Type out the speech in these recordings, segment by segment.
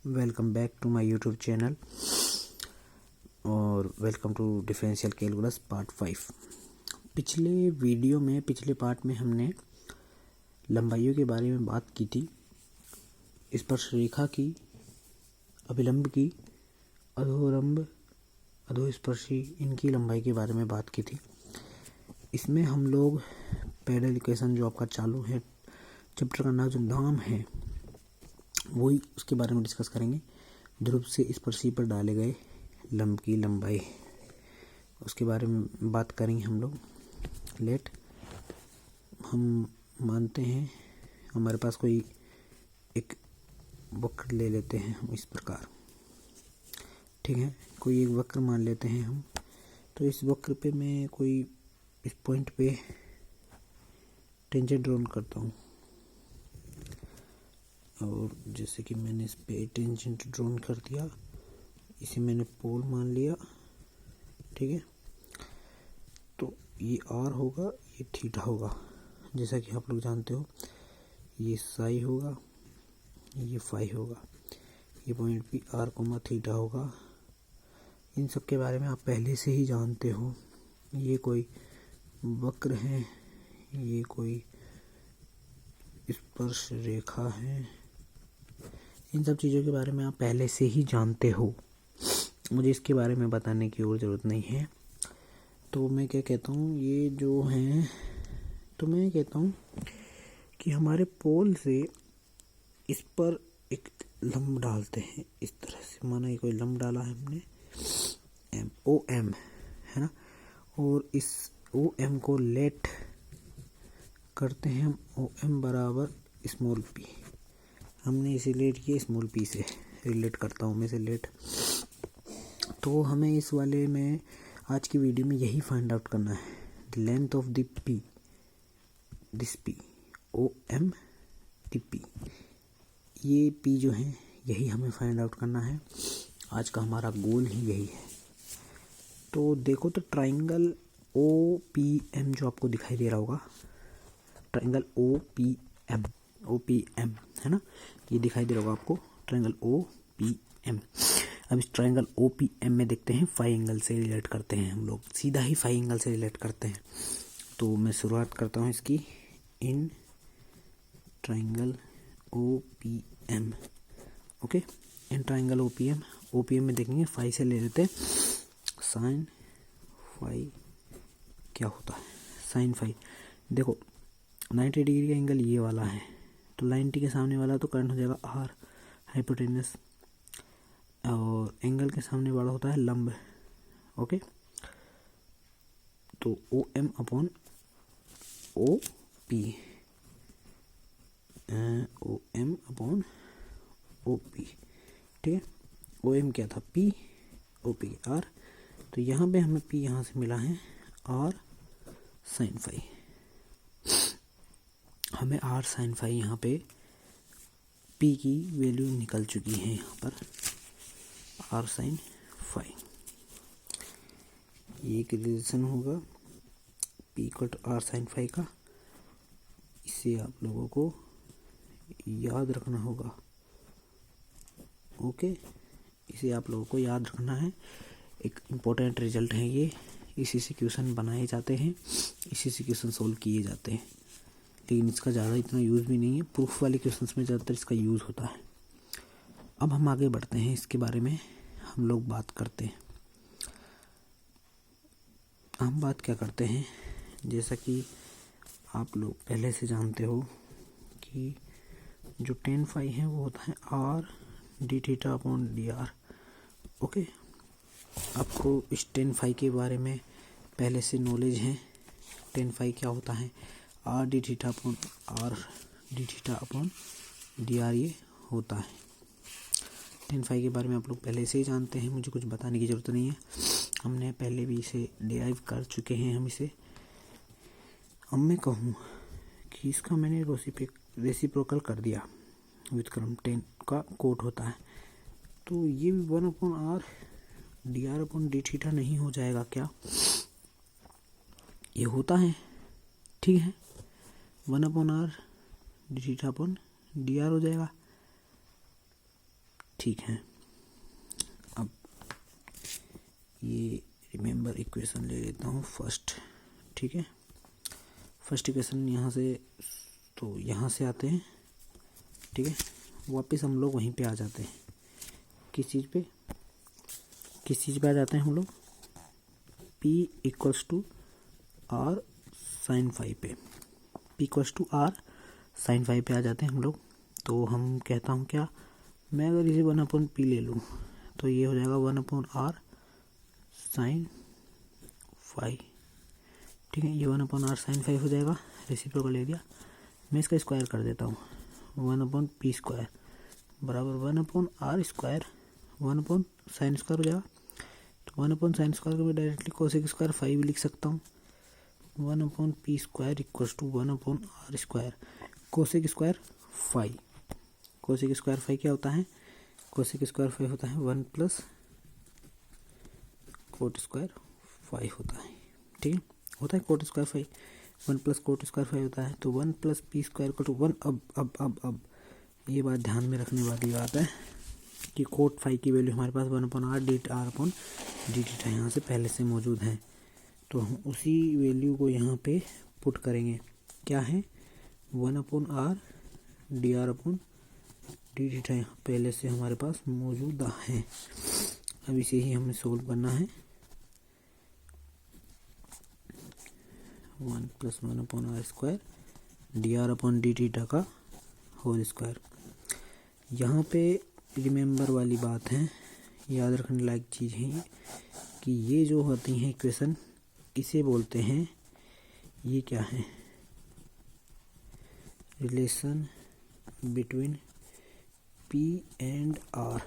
Welcome back to my YouTube channel और welcome to differential calculus part 5। पिछले part में हमने लंबाइयों के बारे में बात की थी। स्पर्शरेखा की, अभिलंब की, अधोलंब, अधोस्पर्शी, इनकी लंबाई के बारे में बात की थी। इसमें हम लोग पैरेलल इक्वेशन जो आपका चालू है चैप्टर का नाम जो नाम है वही उसके बारे में डिस्कस करेंगे। ध्रुव से स्पर्शी पर डाले गए लंब की लंबाई, उसके बारे में बात करेंगे हम लोग। हम मानते हैं हमारे पास कोई एक वक्र ले लेते हैं हम इस प्रकार, ठीक है। कोई एक वक्र मान लेते हैं हम। तो इस वक्र पे मैं कोई इस पॉइंट पे टेंजेंट ड्रॉ करता हूँ और जैसे कि मैंने इस पे टेंजेंट ड्रॉ कर दिया, इसे मैंने पोल मान लिया, ठीक है। तो ये आर होगा, ये थीटा होगा, जैसा कि आप लोग जानते हो। ये साई होगा, ये फाई होगा, ये पॉइंट भी आर कोमा थीटा होगा। इन सब के बारे में आप पहले से ही जानते हो। ये कोई वक्र है, ये कोई स्पर्श रेखा है, इन सब चीज़ों के बारे में आप पहले से ही जानते हो। मुझे इसके बारे में बताने की और ज़रूरत नहीं है। तो मैं क्या कहता हूँ, ये जो हैं, तो मैं कहता हूँ कि हमारे पोल से इस पर एक लंब डालते हैं इस तरह से। माना ये कोई लंब डाला है हमने, एम ओ एम है ना, और इस ओ एम को लेट करते हैं हम। ओ एम बराबर स्मॉल पी, हमने इसे लेट किया स्मॉल पी से, रिलेट करता हूँ मैं इसे लेट। तो हमें इस वाले में आज की वीडियो में यही फाइंड आउट करना है, the length of the P, this P, O M T P. ये पी जो है यही हमें फाइंड आउट करना है। आज का हमारा गोल ही यही है। तो देखो, तो ट्राइंगल ओ पी एम जो आपको दिखाई दे रहा होगा, ट्राइंगल ओ पी एम है ना, ये दिखाई दे रहा होगा आपको, ट्राइंगल ओ पी एम। अब इस ट्राइंगल ओ पी एम में देखते हैं फाई एंगल से रिलेट करते हैं हम लोग, सीधा ही फाई एंगल से रिलेट करते हैं। तो मैं शुरुआत करता हूँ इसकी। In triangle O P M, okay, in triangle O P M में देखेंगे फाई से ले लेते हैं। साइन फाई क्या होता है, साइन फाई। देखो 90 डिग्री का एंगल ये वाला है, तो 90 के सामने वाला तो करंट हो जाएगा आर हाइपोटेनस, और एंगल के सामने वाला होता है लंब, ओके। तो O M upon O P, O M upon O P, ठीक है। ओ एम क्या था, पी, ओ पी आर। तो यहाँ पे हमें पी यहाँ से मिला है आर साइन फाई, हमें आर साइन फाई यहाँ पे पी की वैल्यू निकल चुकी है यहाँ पर, आर साइन फाई। ये एक रिलेशन होगा P equal to R sine phi का, इसे आप लोगों को याद रखना होगा, ओके। इसे आप लोगों को याद रखना है, एक इम्पोर्टेंट रिजल्ट है ये। इसी से क्वेश्चन बनाए जाते हैं, इसी से क्वेश्चन सोल्व किए जाते हैं, लेकिन इसका ज़्यादा इतना यूज़ भी नहीं है। प्रूफ वाले क्वेश्चंस में ज़्यादातर इसका यूज़ होता है। अब हम आगे बढ़ते हैं, इसके बारे में हम लोग बात करते हैं। हम बात क्या करते हैं, जैसा कि आप लोग पहले से जानते हो कि जो टेन फाई है वो होता है R D theta upon D R, okay. आपको इस टेन फाई के बारे में पहले से नॉलेज है। टेन फाई क्या होता है, R D theta upon R D theta upon D R ये होता है। टेन फाई के बारे में आप लोग पहले से ही जानते हैं, मुझे कुछ बताने की ज़रूरत नहीं है, हमने पहले भी इसे डिराइव कर चुके हैं हम इसे। अब मैं कहूँ कि इसका मैंने रेसिप्रोकल कर दिया, व्युत्क्रम 10 का कोट होता है, तो ये 1 upon R D R upon D theta नहीं हो जाएगा क्या? ये होता है, ठीक है। 1 upon R D theta upon D R हो जाएगा, प्रतीक हैं। अब ये रिमेंबर इक्वेशन ले लेता हूँ फर्स्ट, ठीक है। फर्स्ट इक्वेशन यहाँ से, तो यहाँ से आते हैं, ठीक है। वापस हम लोग वहीं पे आ जाते हैं, किस चीज़ पे आ जाते हैं हम लोग, P equals to R sine phi पे, P equals to R sine phi पे आ जाते हैं हम लोग। तो हम कहता हूँ क्या, मैं अगर इसे 1/P ले लूँ तो ये हो जाएगा 1/r साइन फाई, ठीक है। ये 1/r साइन फाई हो जाएगा, रेसिप्रोकल ले लिया। मैं इसका स्क्वायर कर देता हूँ, 1/p स्क्वायर बराबर 1/r स्क्वायर, 1/sin स्क्वायर हो जाएगा। तो 1/sin स्क्वायर को मैं डायरेक्टली कोसेक स्क्वायर फाई भी लिख सकता हूँ। 1/p square equals to 1/r square cosec square phi. Cosec square phi क्या होता है, कोसेक स्क्वायर फाई होता है 1 प्लस कोट स्क्वायर फाई होता है, ठीक है। होता है cot square phi, 1 plus cot square phi होता है। तो 1 प्लस पी स्क्वायर को टू 1। अब ये बात ध्यान में रखने वाली बात है कि कोट फाई की वैल्यू हमारे पास 1/r dt था, यहाँ से पहले से मौजूद है। तो हम उसी वैल्यू को यहाँ पे पुट करेंगे, क्या है 1/r dr dt था, यहाँ पहले से हमारे पास मौजूद है। अब इसे ही हमें सोल्व करना है। 1 + 1/r स्क्वायर dr dt का होल स्क्वायर। यहाँ पे रिमेंबर वाली बात है, याद रखने लायक चीज़ है कि ये जो होती हैं इक्वेशन, इसे बोलते हैं, ये क्या है, relation between P and R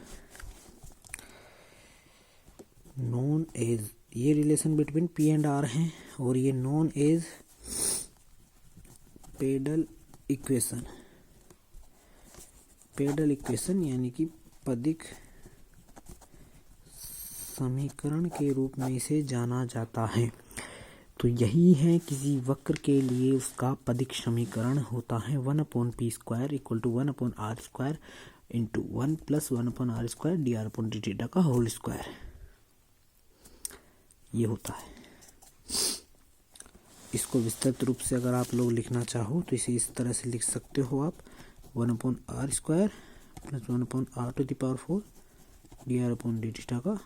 known as, ये relation between P and R है और ये known as pedal equation. Pedal equation यानी कि पदिक समीकरण के रूप में इसे जाना जाता है। तो यही है किसी वक्र के लिए उसका पदिक समीकरण होता है 1/p square equal to 1/r square into 1 + 1/r square dr dt का होल स्क्वायर, ये होता है। इसको विस्तृत रूप से अगर आप लोग लिखना चाहो तो इसे इस तरह से लिख सकते हो आप, 1/r square plus 1/r to the power 4 dr dt का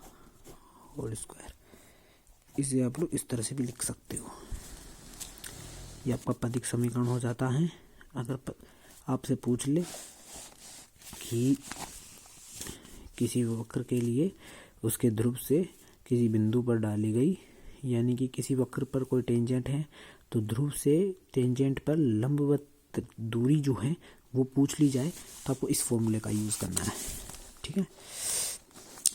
होल स्क्वायर। इसे आप लोग इस तरह से भी लिख सकते हो, ये आपका पदिक समीकरण हो जाता है। अगर आपसे पूछ ले कि किसी वक्र के लिए उसके ध्रुव से किसी बिंदु पर डाली गई, यानी कि किसी वक्र पर कोई टेंजेंट है तो ध्रुव से टेंजेंट पर लंबवत दूरी जो है वो पूछ ली जाए, तो आपको इस फॉर्मूले का यूज़ करना है, ठीक है।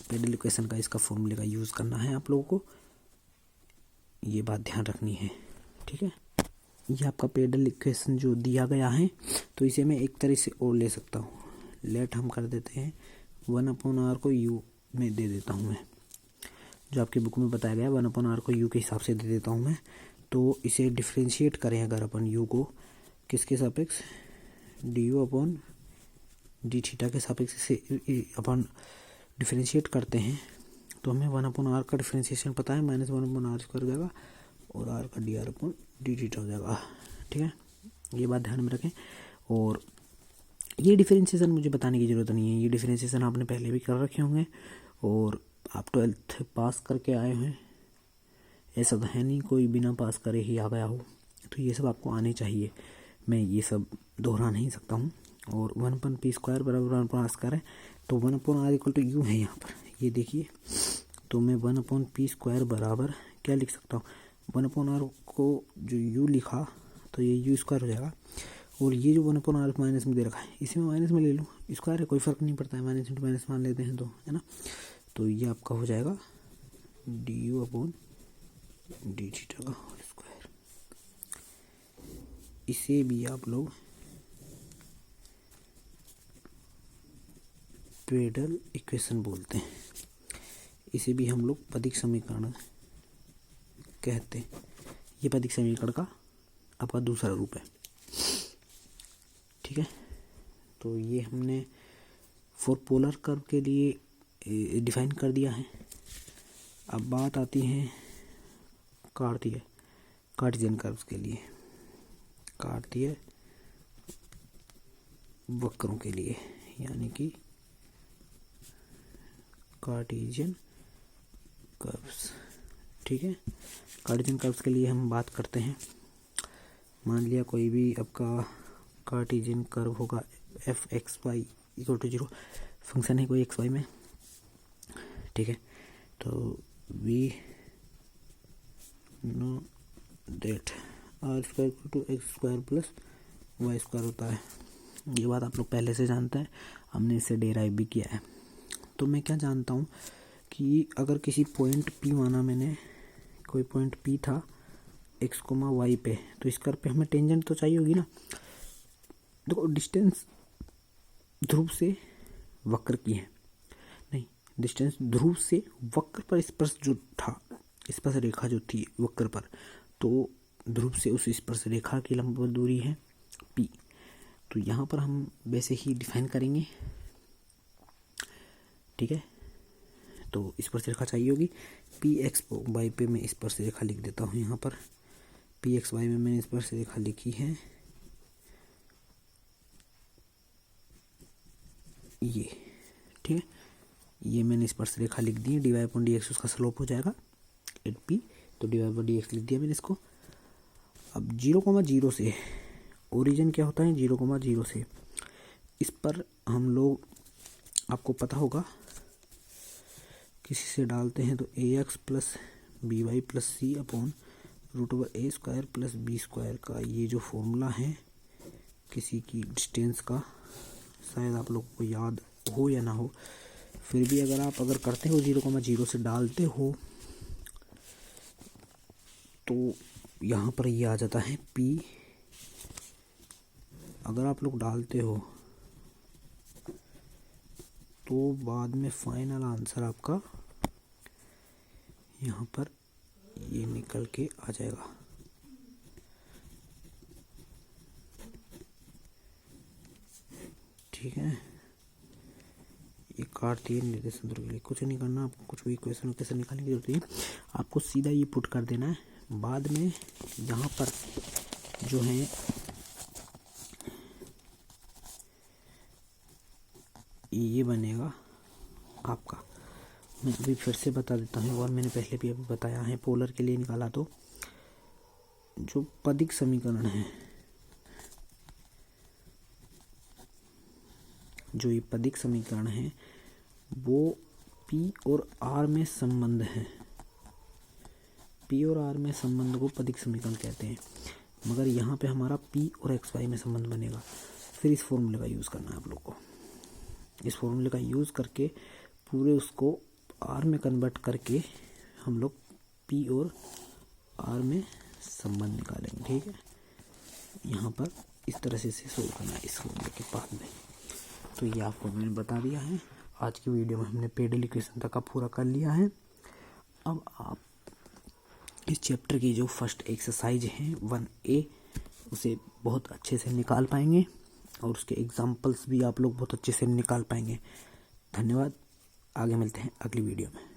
पेडल इक्वेशन का इसका फॉर्मूले का यूज़ करना है आप लोगों को, ये बात ध्यान रखनी है, ठीक है। ये आपका पेडल इक्वेशन जो दिया गया है, तो इसे मैं एक तरह से और ले सकता हूँ। लेट हम कर देते हैं 1/r को u में दे देता हूँ मैं, जो आपकी बुक में बताया गया 1/r को u के हिसाब से दे देता हूँ मैं। तो इसे डिफ्रेंशिएट करें अगर अपन u को किसके सापेक्ष, du d थीटा के सापेक्ष से अपन डिफ्रेंशिएट करते हैं, तो हमें 1/r का डिफ्रेंशिएशन पता है, -1/r स्क्वायर हो जाएगा और r का dr d थीटा हो जाएगा, ठीक है। ये बात ध्यान में रखें। और ये डिफरेंशिएशन मुझे बताने की ज़रूरत नहीं है, ये डिफरेंशिएशन आपने पहले भी कर रखे होंगे और आप 12th पास करके आए हैं, ऐसा तो है नहीं कोई बिना पास करे ही आ गया हो। तो ये सब आपको आने चाहिए, मैं ये सब दोहरा नहीं सकता हूँ। और 1/p स्क्वायर बराबर 1/r स्क्वायर है, तो 1/r इक्वल टू u है यहाँ पर, ये देखिए। तो मैं 1/p स्क्वायर बराबर क्या लिख सकता हूँ, 1/r को जो u लिखा तो ये u स्क्वायर हो जाएगा, और ये जो 1/r माइनस में दे रखा है इसे मैं माइनस में ले लूँ, स्क्वायर है कोई फ़र्क नहीं पड़ता है, माइनस इंटू माइनस मान लेते हैं तो, है ना। तो ये आपका हो जाएगा du d थीटा का होल स्क्वायर। इसे भी आप लोग पेडल इक्वेशन बोलते हैं, इसे भी हम लोग पदिक समीकरण कहते हैं। ये पदिक समीकरण का आपका दूसरा रूप है, ठीक है। तो ये हमने फॉर पोलर कर्व के लिए डिफाइन कर दिया है। अब बात आती है कार्टेशियन कर्व्स के लिए, कार्तीय वक्रों के लिए, यानी कि कार्टेशियन कर्व्स। ठीक है, कार्टेशियन कर्व्स के लिए हम बात करते हैं। मान लिया कोई भी आपका कार्टेशियन कर्व होगा f(x, y)=0, फंक्शन है कोई x, y में। ठीक है, तो we know date r² = x² + y² होता है। ये बात आप लोग पहले से जानते हैं, हमने इसे डेराइव भी किया है। तो मैं क्या जानता हूँ कि अगर किसी पॉइंट P माना मैंने, कोई पॉइंट P था x, y पे, तो इस कर्व पे हमें टेंजेंट तो चाहिए होगी ना। देखो डिस्टेंस ध्रुव से वक्र की है, नहीं, डिस्टेंस ध्रुव से वक्र पर स्पर्श जो था, स्पर्श रेखा जो थी वक्र पर, तो ध्रुव से उस स्पर्श रेखा की लंबवत दूरी है P। तो यहाँ पर हम वैसे ही डिफाइन करेंगे। ठीक है, तो स्पर्श रेखा चाहिए होगी Px, y पे मैं स्पर्श रेखा लिख देता हूँ। यहाँ पर Px, y में मैंने स्पर्श रेखा लिखी है ये। ठीक है, ये मैंने स्पर्श रेखा लिख दी है। dy/dx उसका स्लोप हो जाएगा 8p, तो dy/dx लिख दिया मैंने इसको। अब 0,0 से ओरिजिन क्या होता है, 0,0 से, इस पर हम लोग, आपको पता होगा, किसी से डालते हैं तो ax + by + c/√a² + b² का ये जो फॉर्मूला है किसी की डिस्टेंस का, शायद आप लोगों को याद हो या ना हो, फिर भी अगर करते हो 0,0 से डालते हो तो यहाँ पर ये आ जाता है P। अगर आप लोग डालते हो तो बाद में फाइनल आंसर आपका यहाँ पर ये निकल के आ जाएगा। ठीक है, ये कार्तीय निर्देशांक ध्रुव के लिए कुछ नहीं करना, आपको कुछ भी इक्वेशन कैसे निकालने की जरूरत नहीं, आपको सीधा ये पुट कर देना है। बाद में यहाँ पर जो है ये बनेगा आपका, मैं अभी फिर से बता देता हूँ, और मैंने पहले भी अभी बताया है। पोलर के लिए निकाला तो जो पदिक समीकरण है, जो ये पदिक समीकरण है वो P और R में संबंध है। P और R में संबंध को पदिक समीकरण कहते हैं। मगर यहाँ पे हमारा P और x, y में संबंध बनेगा। फिर इस फॉर्मूले का यूज़ करना है आप लोग को। इस फॉर्मूले का यूज़ करके पूरे उसको R में कन्वर्ट करके हम लोग P और R में संबंध निकालेंगे। ठीक है, यहाँ पर इस तरह से इसे सोल्व करना है इस फॉर्मूले के बाद में। तो ये आपको मैंने बता दिया है। आज की वीडियो में हमने पेडल इक्वेशन तक का पूरा कर लिया है। अब आप इस चैप्टर की जो फर्स्ट एक्सरसाइज है 1A उसे बहुत अच्छे से निकाल पाएंगे और उसके एग्जाम्पल्स भी आप लोग बहुत अच्छे से निकाल पाएंगे। धन्यवाद, आगे मिलते हैं अगली वीडियो में।